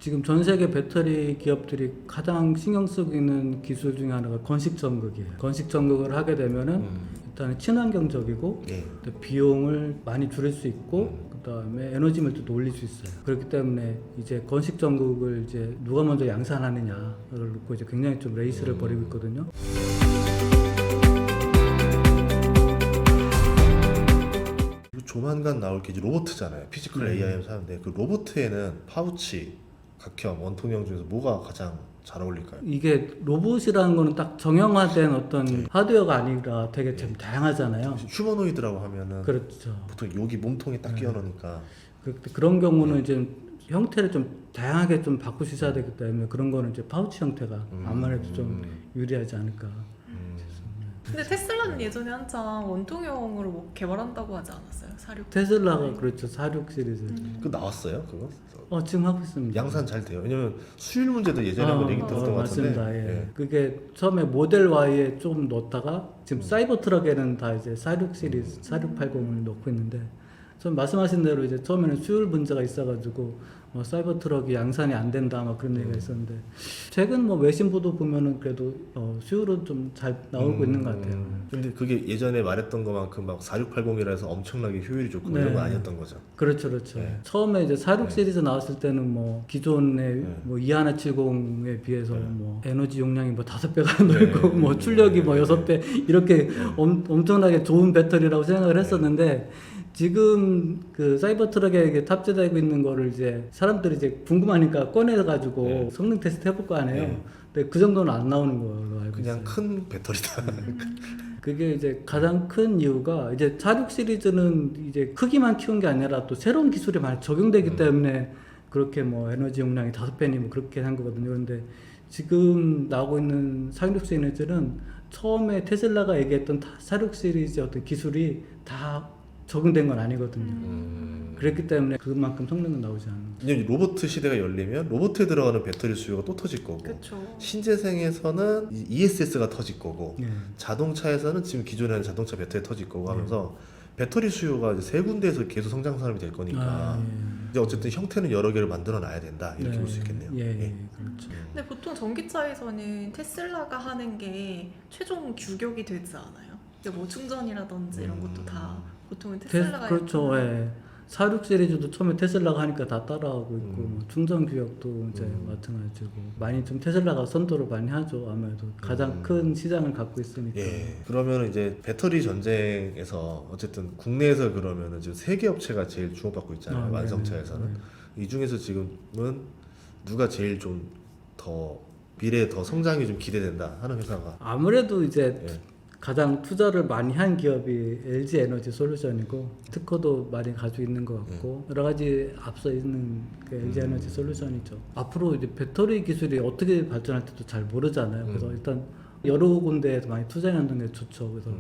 지금 전 세계 배터리 기업들이 가장 신경 쓰고 있는 기술 중에 하나가 건식 전극이에요. 건식 전극을 하게 되면은 일단 친환경적이고 예. 또 비용을 많이 줄일 수 있고 그다음에 에너지 밀도도 올릴 수 있어요. 그렇기 때문에 이제 건식 전극을 이제 누가 먼저 양산하느냐를 놓고 이제 굉장히 좀 레이스를 벌이고 있거든요. 조만간 나올 게 이제 로보트잖아요. 피지컬 AI를 사는데 그 로보트에는 파우치, 각형, 원통형 중에서 뭐가 가장 잘 어울릴까요? 이게 로봇이라는 거는 딱 정형화된 어떤 하드웨어가 아니라 되게 참 다양하잖아요. 휴머노이드라고 하면은 그렇죠. 보통 여기 몸통에 딱 끼워 넣으니까 그런 경우는 이제 형태를 좀 다양하게 좀 바꿀 수 있어야 되기 때문에 그런 거는 이제 파우치 형태가 아무래도 좀 유리하지 않을까. 근데 테슬라는 예전에 한창 원통형으로 뭐 개발한다고 하지 않았어요? 테슬라가 그렇죠. 46 시리즈. 그 나왔어요 그거? 지금 하고 있습니다. 양산 잘 돼요. 왜냐면 수율 문제도 예전에 한번 얘기 들었던 것 같은데. 맞습니다. 예. 그게 처음에 모델 Y에 좀 넣었다가 지금 사이버 트럭에는 다 이제 46 시리즈, 4680을 넣고 있는데, 좀 말씀하신 대로 이제 처음에는 수율 문제가 있어가지고 사이버 트럭이 양산이 안 된다 막 그런 얘기가 있었는데, 최근 뭐 외신보도 보면은 그래도 수율은 좀 잘 나오고 있는 것 같아요. 근데 그게 예전에 말했던 것만큼 막 4680이라 해서 엄청나게 효율이 좋고 네. 이런 건 아니었던 거죠. 그렇죠, 그렇죠. 네. 처음에 이제 46 시리즈 나왔을 때는 뭐 기존의 뭐 2170에 비해서 뭐 에너지 용량이 뭐 5배가 늘고 뭐 출력이 뭐 6배 이렇게 엄청나게 좋은 배터리라고 생각을 했었는데, 지금 그 사이버 트럭에 탑재되고 있는 거를 이제 사람들이 이제 궁금하니까 꺼내가지고 성능 테스트 해볼 거 아니에요. 근데 그 정도는 안 나오는 걸로 알고 그냥 있어요. 큰 배터리다. 그게 이제 가장 큰 이유가 이제 46 시리즈는 이제 크기만 키운 게 아니라 또 새로운 기술이 많이 적용되기 때문에 그렇게 뭐 에너지 용량이 5배니 뭐 그렇게 한 거거든요. 그런데 지금 나오고 있는 46 시리즈는 처음에 테슬라가 얘기했던 46 시리즈의 어떤 기술이 다 적용된 건 아니거든요. 그랬기 때문에 그만큼 성능은 나오지 않는 거죠. 이제 로봇 시대가 열리면 로봇에 들어가는 배터리 수요가 또 터질 거고, 그렇죠. 신재생에서는 ESS가 터질 거고, 네. 자동차에서는 지금 기존에 하는 자동차 배터리 터질 거고 하면서 배터리 수요가 이제 세 군데에서 계속 성장산업이 될 거니까 이제 어쨌든 형태는 여러 개를 만들어 놔야 된다 이렇게 볼 수 있겠네요. 예, 그렇죠. 근데 보통 전기차에서는 테슬라가 하는 게 최종 규격이 되지 않아요? 이제 뭐 충전이라든지 이런 것도 다 보통은 테슬라가 그렇죠. 예. 46 시리즈도 처음에 테슬라가 하니까 다 따라하고 있고 뭐 충전 규격도 이제 마찬가지고 많이 좀 테슬라가 선도를 많이 하죠. 아무래도 가장 큰 시장을 갖고 있으니까. 예. 그러면 이제 배터리 전쟁에서 어쨌든 국내에서 그러면 지금 세계 업체가 제일 주목받고 있잖아요. 완성차에서는. 이 중에서 지금은 누가 제일 좀 더 미래에 더 성장이 좀 기대된다 하는 회사가? 아무래도 이제 예. 가장 투자를 많이 한 기업이 LG 에너지 솔루션이고 특허도 많이 가지고 있는 것 같고 여러 가지 앞서 있는 그 LG 에너지 솔루션이죠. 앞으로 이제 배터리 기술이 어떻게 발전할지도 잘 모르잖아요. 그래서 일단 여러 군데에서 많이 투자하는 게 좋죠. 그래서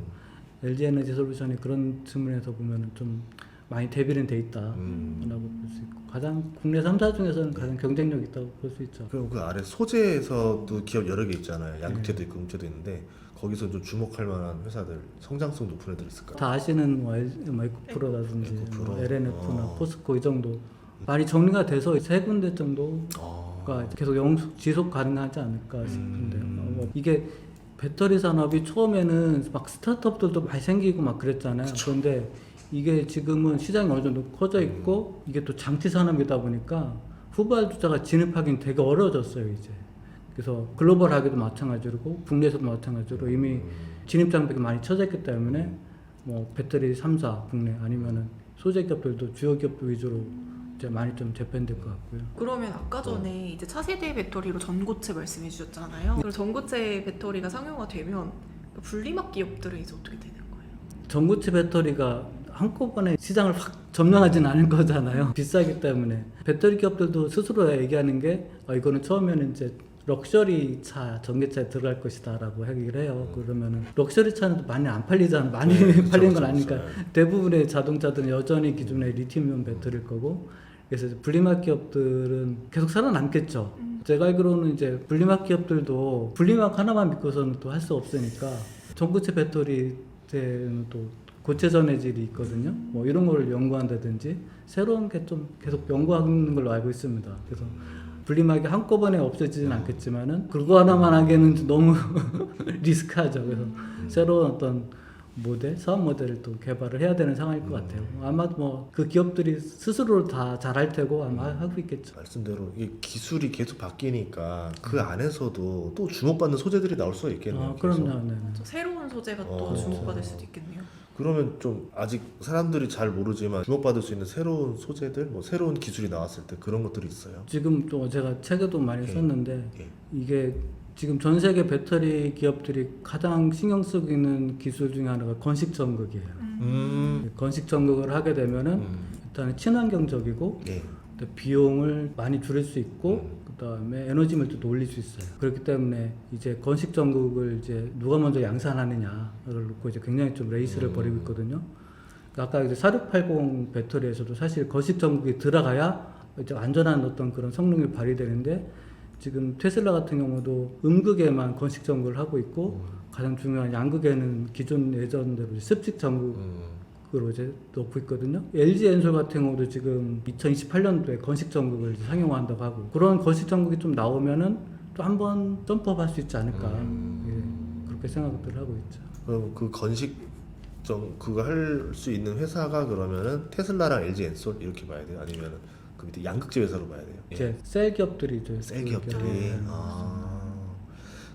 LG 에너지 솔루션이 그런 측면에서 보면은 좀 많이 대비는 돼 있다라고 볼 수 있고 가장 국내 3사 중에서는 가장 경쟁력 있다고 볼 수 있죠. 그럼 그 아래 소재에서도 기업 여러 개 있잖아요. 양극재도 있고 음재도 있는데 거기서 좀 주목할 만한 회사들, 성장성 높은 애들 있을까요? 다 아시는 뭐 에코프로라든지 에코프로. 뭐 LNF나 포스코 이 정도 많이 정리가 돼서 세 군데 정도가 계속 지속 가능하지 않을까 싶은데요. 뭐 이게 배터리 산업이 처음에는 막 스타트업들도 많이 생기고 막 그랬잖아요. 그런데 이게 지금은 시장이 어느 정도 커져 있고 이게 또 장치 산업이다 보니까 후발주자가 진입하기는 되게 어려워졌어요 이제. 그래서 글로벌하게도 마찬가지고 국내에서도 마찬가지로 이미 진입 장벽이 많이 쳐져 있기 때문에 뭐 배터리 3사 국내 아니면은 소재 기업들도 주요 기업들 위주로 이제 많이 좀 재편될 것 같고요. 그러면 아까 전에 이제 차세대 배터리로 전고체 말씀해 주셨잖아요. 그럼 전고체 배터리가 상용화 되면 분리막 기업들은 이제 어떻게 되는 거예요? 전고체 배터리가 한꺼번에 시장을 확 점령하지는 않을 거잖아요. 비싸기 때문에 배터리 기업들도 스스로 얘기하는 게 이거는 처음에는 이제 럭셔리 차, 전기차에 들어갈 것이다라고 하기를 해요. 그러면은 럭셔리 차는 많이 안 팔리잖아. 많이 팔리는 건 아니니까 대부분의 자동차들은 여전히 기존의 리튬이온 배터리일 거고, 그래서 분리막 기업들은 계속 살아남겠죠. 제가 알기로는 이제 분리막 기업들도 분리막 하나만 믿고서는 또 할 수 없으니까 전고체 배터리는 또 고체 전해질이 있거든요. 뭐 이런 걸 연구한다든지 새로운 게 좀 계속 연구하는 걸로 알고 있습니다. 그래서 분리막이 한꺼번에 없어지진 않겠지만은 그거 하나만 하기에는 너무 리스크하죠. 그래서 새로운 어떤 모델, 사업 모델을 또 개발을 해야 되는 상황일 것 같아요. 아마 뭐 그 기업들이 스스로 다 잘할 테고 아마 하고 있겠죠. 말씀대로 이 기술이 계속 바뀌니까 그 안에서도 또 주목받는 소재들이 나올 수가 있겠네요. 그럼요. 계속. 네. 저 새로운 소재가 또 어. 주목받을 수도 있겠네요. 그러면 좀 아직 사람들이 잘 모르지만 주목받을 수 있는 새로운 소재들, 뭐 새로운 기술이 나왔을 때 그런 것들이 있어요. 지금 또 제가 책에도 많이 예. 썼는데 예. 이게 지금 전 세계 배터리 기업들이 가장 신경 쓰고 있는 기술 중에 하나가 건식 전극이에요. 건식 전극을 하게 되면은 일단 친환경적이고 예. 또 비용을 많이 줄일 수 있고 그다음에 에너지 밀도도 올릴 수 있어요. 그렇기 때문에 이제 건식 전극을 이제 누가 먼저 양산하느냐를 놓고 이제 굉장히 좀 레이스를 벌이고 있거든요. 그러니까 아까 이제 4680 배터리에서도 사실 건식 전극이 들어가야 이제 안전한 어떤 그런 성능이 발휘되는데 지금 테슬라 같은 경우도 음극에만 건식 전극을 하고 있고 가장 중요한 양극에는 기존 예전대로 습식 전극으로 이제 넣고 있거든요. LG 엔솔 같은 경우도 지금 2028년도에 건식 전극을 이제 상용화한다고 하고 그런 건식 전극이 좀 나오면은 또 한번 점프업 할 수 있지 않을까 예, 그렇게 생각들을 하고 있죠. 그럼 그 그거 할 수 있는 회사가 그러면은 테슬라랑 LG 엔솔 이렇게 봐야 돼요? 아니면은 그 밑에 양극재 회사로 봐야 돼요? 이제 셀 기업들이죠. 셀 기업들이.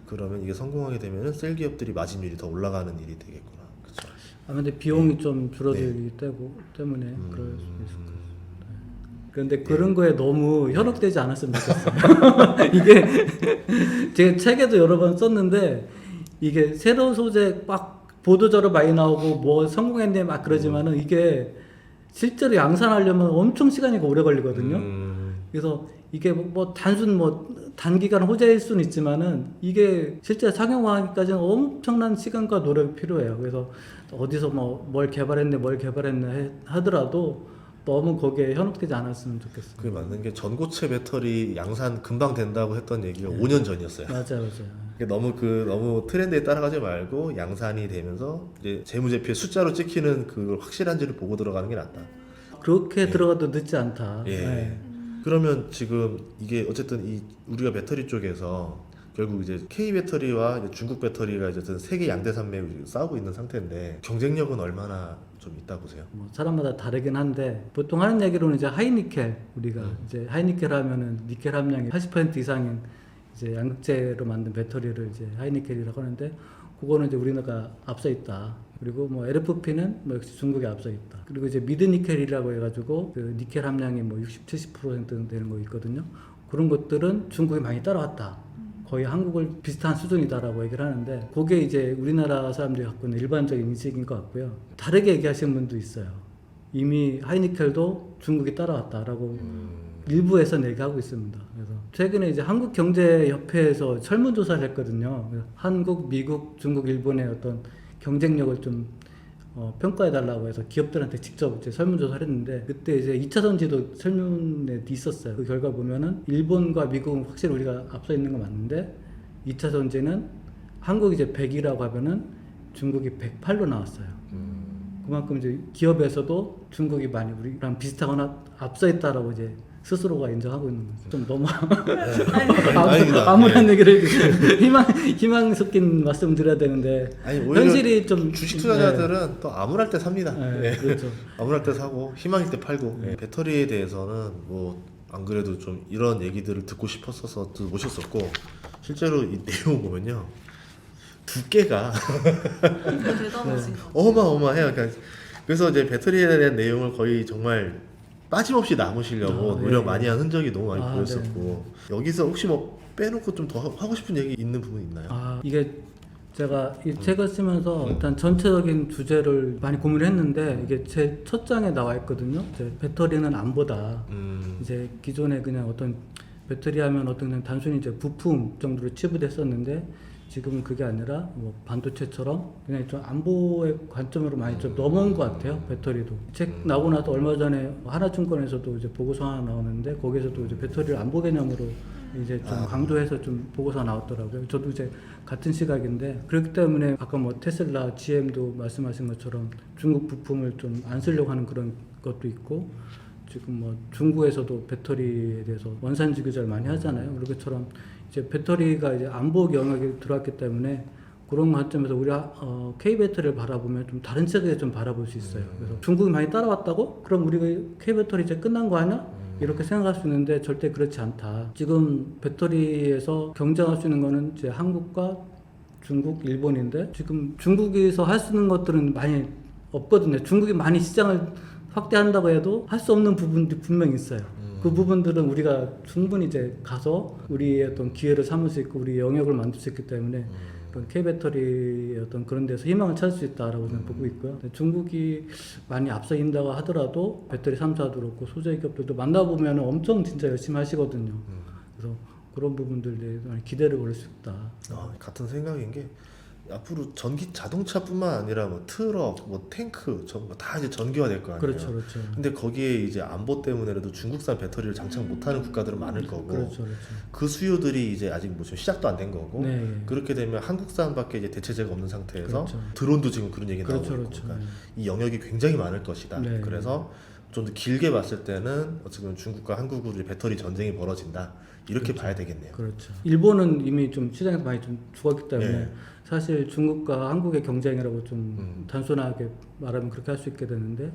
그러면 이게 성공하게 되면은 셀 기업들이 마진율이 더 올라가는 일이 되겠구나. 그렇죠. 근데 비용이 좀 줄어들기 때문에 그럴 수 있을 거예요. 그런데 그런 거에 너무 현혹되지 않았으면 좋겠어요. 이게 제 책에도 여러 번 썼는데 이게 새로운 소재 막 보도자료 많이 나오고 뭐 성공했네 막 그러지만은 이게 실제로 양산하려면 엄청 시간이 오래 걸리거든요. 그래서 이게 뭐 단순 뭐 단기간 호재일 수는 있지만은 이게 실제 상용화하기까지는 엄청난 시간과 노력이 필요해요. 그래서 어디서 뭐 뭘 개발했네 하더라도 너무 거기에 현혹되지 않았으면 좋겠어요. 그게 맞는 게 전고체 배터리 양산 금방 된다고 했던 얘기가 5년 전이었어요. 맞아요. 너무 트렌드에 따라가지 말고 양산이 되면서 이제 재무제표에 숫자로 찍히는 그걸 확실한지를 보고 들어가는 게 낫다. 그렇게 들어가도 늦지 않다. 예. 네. 그러면 지금 이게 어쨌든 이 우리가 배터리 쪽에서 결국 이제 K 배터리와 이제 중국 배터리가 이제 세계 양대 산맥을 싸우고 있는 상태인데 경쟁력은 얼마나 좀 있다 보세요? 뭐 사람마다 다르긴 한데 보통 하는 얘기로는 이제 하이니켈 우리가 이제 하이니켈 하면은 니켈 함량이 80% 이상인 이제 양극재로 만든 배터리를 이제 하이니켈이라고 하는데 그거는 이제 우리나라가 앞서 있다. 그리고 뭐 LFP는 뭐 역시 중국이 앞서 있다. 그리고 이제 미드니켈이라고 해가지고 그 니켈 함량이 뭐 60, 70% 되는 거 있거든요. 그런 것들은 중국이 많이 따라왔다. 거의 한국을 비슷한 수준이다라고 얘기를 하는데 그게 이제 우리나라 사람들이 갖고 있는 일반적인 인식인 것 같고요. 다르게 얘기하시는 분도 있어요. 이미 하이니켈도 중국이 따라왔다라고 일부에서 얘기하고 있습니다. 그래서 최근에 이제 한국경제협회에서 설문조사를 했거든요. 한국, 미국, 중국, 일본의 어떤 경쟁력을 좀 평가해달라고 해서 기업들한테 직접 이제 설문조사를 했는데 그때 이제 2차 전지도 설문에 있었어요. 그 결과 보면은 일본과 미국은 확실히 우리가 앞서 있는 건 맞는데 2차 전지는 한국이 이제 100이라고 하면은 중국이 108로 나왔어요. 그만큼 이제 기업에서도 중국이 많이 우리랑 비슷하거나 앞서 있다라고 이제 스스로가 인정하고 있는 거죠. 좀 너무 암울한 얘기를 희망 섞인 말씀 드려야 되는데 아니, 오히려 현실이 좀 주식 투자자들은 또 암울할 때 삽니다. 네, 그렇죠. 암울할 때 사고 희망일 때 팔고 배터리에 대해서는 뭐 안 그래도 좀 이런 얘기들을 듣고 싶었어서 또 모셨었고 실제로 이 내용 보면요 두께가 대단하신 것 같아요. 어마어마해요. 그러니까 그래서 이제 배터리에 대한 내용을 거의 정말 빠짐없이 남으시려고 노력 예. 많이 한 흔적이 너무 많이 아, 보였었고 여기서 혹시 뭐 빼놓고 좀 더 하고 싶은 얘기 있는 부분 있나요? 이게 제가 이 책을 쓰면서 일단 전체적인 주제를 많이 고민을 했는데 이게 제 첫 장에 나와 있거든요. 이제 배터리는 안보다. 이제 기존에 그냥 어떤 배터리 하면 어떤 그냥 단순히 이제 부품 정도로 치부됐었는데 지금은 그게 아니라 뭐 반도체처럼 그냥 좀 안보의 관점으로 많이 좀 넘어온 것 같아요. 배터리도. 책 나오고 나서 얼마 전에 하나증권에서도 이제 보고서 하나 나오는데 거기서도 이제 배터리를 안보 개념으로 이제 좀 강조해서 좀 보고서가 나왔더라고요. 저도 이제 같은 시각인데 그렇기 때문에 아까 뭐 테슬라, GM도 말씀하신 것처럼 중국 부품을 좀 안 쓰려고 하는 그런 것도 있고 지금 뭐 중국에서도 배터리에 대해서 원산지 규제를 많이 하잖아요. 그런 것처럼 이제 배터리가 이제 안보 영역에 들어왔기 때문에 그런 관점에서 우리가 K 배터리를 바라보면 좀 다른 세계에 좀 바라볼 수 있어요. 그래서 중국이 많이 따라왔다고? 그럼 우리가 K 배터리 이제 끝난 거 아니야? 이렇게 생각할 수 있는데 절대 그렇지 않다. 지금 배터리에서 경쟁할 수 있는 거는 이제 한국과 중국, 일본인데 지금 중국에서 할 수 있는 것들은 많이 없거든요. 중국이 많이 시장을 확대한다고 해도 할 수 없는 부분들이 분명히 있어요. 그 부분들은 우리가 충분히 이제 가서 우리의 어떤 기회를 삼을 수 있고 우리 영역을 만들 수 있기 때문에 K배터리의 어떤 그런 데서 희망을 찾을 수 있다라고 저는 보고 있고요. 중국이 많이 앞서인다고 하더라도 배터리 3사도 그렇고 소재 기업들도 만나보면 엄청 진짜 열심히 하시거든요. 그래서 그런 부분들에 많이 기대를 걸을 수 있다. 같은 생각인 게 앞으로 전기 자동차뿐만 아니라 뭐 트럭, 뭐 탱크 다 이제 전기화될 거 아니에요. 그렇죠, 그렇죠. 근데 거기에 이제 안보 때문에라도 중국산 배터리를 장착 못하는 국가들은 많을 거고, 그렇죠, 그렇죠. 그 수요들이 이제 아직 뭐 좀 시작도 안 된 거고, 네. 그렇게 되면 한국산밖에 이제 대체제가 없는 상태에서 그렇죠. 드론도 지금 그런 얘기 나오고 그렇죠, 있고, 그렇죠. 그러니까 이 영역이 굉장히 많을 것이다. 네. 그래서 좀 더 길게 봤을 때는 어떻게 보면 중국과 한국의 배터리 전쟁이 벌어진다. 이렇게 그렇죠. 봐야 되겠네요. 그렇죠. 일본은 이미 좀 시장에서 많이 좀 죽었기 때문에 네. 사실 중국과 한국의 경쟁이라고 좀 단순하게 말하면 그렇게 할 수 있게 되는데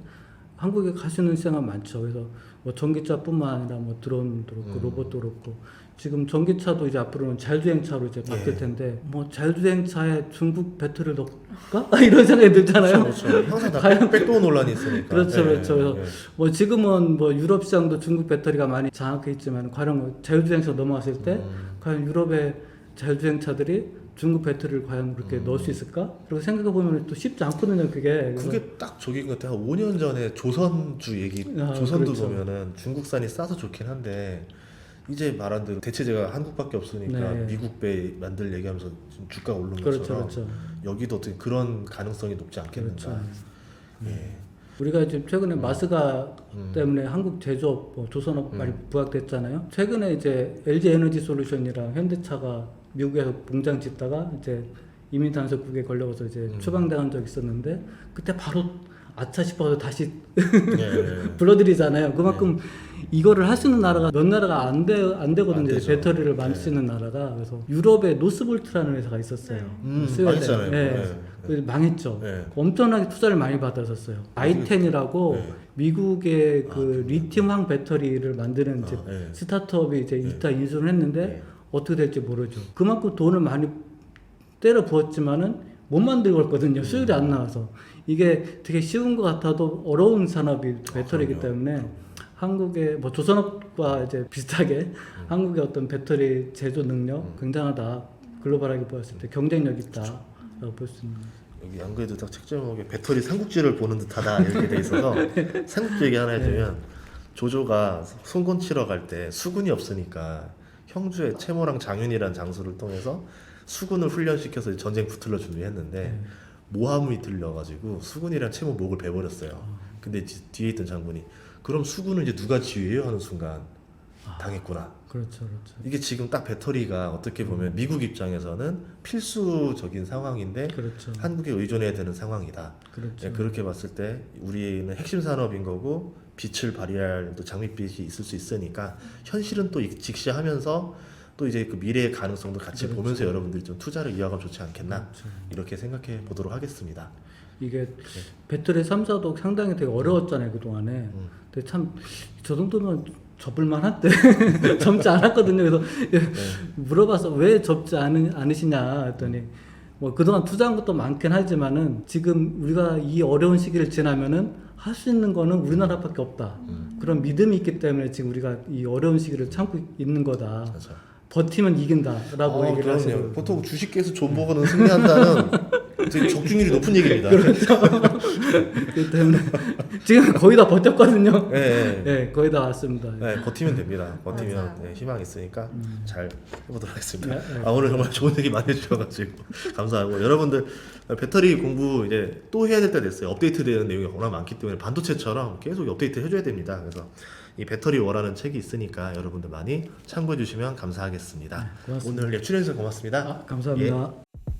한국에 갈 수 있는 시장은 많죠. 그래서 뭐 전기차뿐만 아니라 뭐 드론도 그렇고 로봇도 그렇고 지금 전기차도 이제 앞으로는 자율주행차로 이제 바뀔 텐데 뭐 자율주행차에 중국 배터리를 넣을까? 이런 생각이 들잖아요. 그렇죠. 항상 다 백도어 논란이 있으니까. 그렇죠, 예, 그렇죠. 그래서 예. 뭐 지금은 뭐 유럽 시장도 중국 배터리가 많이 장악해 있지만 과연 뭐 자율주행차 넘어갔을 때 과연 유럽의 자율주행차들이 중국 배터리를 과연 그렇게 넣을 수 있을까? 그리고 생각해 보면 또 쉽지 않거든요, 그게. 그래서 그게 딱 저기인 것 같아요. 한 5년 전에 조선주 얘기, 조선도 그렇죠. 보면은 중국산이 싸서 좋긴 한데 이제 말한 대로 대체제가 한국밖에 없으니까 네. 미국 배 만들 얘기하면서 지금 주가가 오른 그렇죠, 것처럼 그렇죠. 여기도 어떻게 그런 가능성이 높지 않겠는가. 그렇죠. 예. 우리가 지금 최근에 마스가 때문에 한국 제조업, 뭐 조선업 많이 부각됐잖아요. 최근에 이제 LG 에너지 솔루션이랑 현대차가 미국에서 공장 짓다가 이제 이민 단속국에 걸려서 이제 추방당한 적이 있었는데 그때 바로 아차 싶어서 다시 예. 불러들이잖아요. 그만큼 이거를 할 수 있는 나라가 몇 나라가 안 되거든요. 안 되죠. 배터리를 만들 수 있는 나라가. 그래서 유럽에 노스볼트라는 회사가 있었어요. 스웨덴. 망했잖아요. 예. 예. 그래서 망했죠. 예. 엄청나게 투자를 많이 받았었어요. i10이라고 예. 미국의 그 리튬황 배터리를 만드는 이제 예. 스타트업이 이제 이따 인수를 했는데 예. 어떻게 될지 모르죠. 그만큼 돈을 많이 때려 부었지만은 못 만들고 있거든요. 수율이 안 나와서. 이게 되게 쉬운 것 같아도 어려운 산업이 배터리이기 때문에 한국의 뭐 조선업과 이제 비슷하게 한국의 어떤 배터리 제조 능력 굉장하다. 글로벌하게 보았을 때 경쟁력 있다라고 볼 수 있는. 여기 안 그래도 딱 책 제목에 배터리 삼국지를 보는 듯하다 이렇게 돼 있어서 삼국지 얘기 하나 해주면 조조가 송곤 치러 갈 때 수군이 없으니까 형주의 채모랑 장윤이라는 장수를 통해서 수군을 훈련시켜서 전쟁 붙으려 준비했는데 모함이 들려가지고 수군이랑 채모 목을 베버렸어요. 근데 뒤에 있던 장군이 그럼 수군은 이제 누가 지휘해요? 하는 순간 당했구나. 그렇죠, 그렇죠. 이게 지금 딱 배터리가 어떻게 보면 미국 입장에서는 필수적인 상황인데 그렇죠. 한국에 의존해야 되는 상황이다. 그렇죠. 예, 그렇게 봤을 때 우리는 핵심 산업인 거고 빛을 발휘할 또 장밋빛이 있을 수 있으니까 현실은 또 직시하면서 또 이제 그 미래의 가능성도 같이 그렇죠. 보면서 여러분들이 좀 투자를 이어가면 좋지 않겠나 그렇죠. 이렇게 생각해 보도록 하겠습니다. 이게 배터리 3사도 상당히 되게 어려웠잖아요 그동안에. 근데 참 저 정도면 접을만 한데 접지 않았거든요. 그래서 물어봐서 왜 접지 않으시냐 했더니 뭐 그동안 투자한 것도 많긴 하지만은 지금 우리가 이 어려운 시기를 지나면은 할 수 있는 거는 우리나라밖에 없다. 그런 믿음이 있기 때문에 지금 우리가 이 어려운 시기를 참고 있는 거다. 그렇죠. 버티면 이긴다라고 얘기를 하시고. 보통 주식계에서 존버거는 승리한다는 되게 적중률이 높은 얘기입니다. 그렇기 때문에 지금 거의 다 버텼거든요. 예, 예. 네, 거의 다 왔습니다. 네, 버티면 됩니다. 버티면 맞아요. 네, 희망이 있으니까 잘 해보도록 하겠습니다. 네, 네. 오늘 정말 좋은 얘기 많이 해주셔가지고 감사하고 여러분들 배터리 공부 이제 또 해야 될 때 됐어요. 업데이트되는 내용이 워낙 많기 때문에 반도체처럼 계속 업데이트 해줘야 됩니다. 그래서 이 배터리 워라는 책이 있으니까 여러분들 많이 참고해 주시면 감사하겠습니다. 고맙습니다. 오늘 출연해주셔서 고맙습니다. 감사합니다. 예.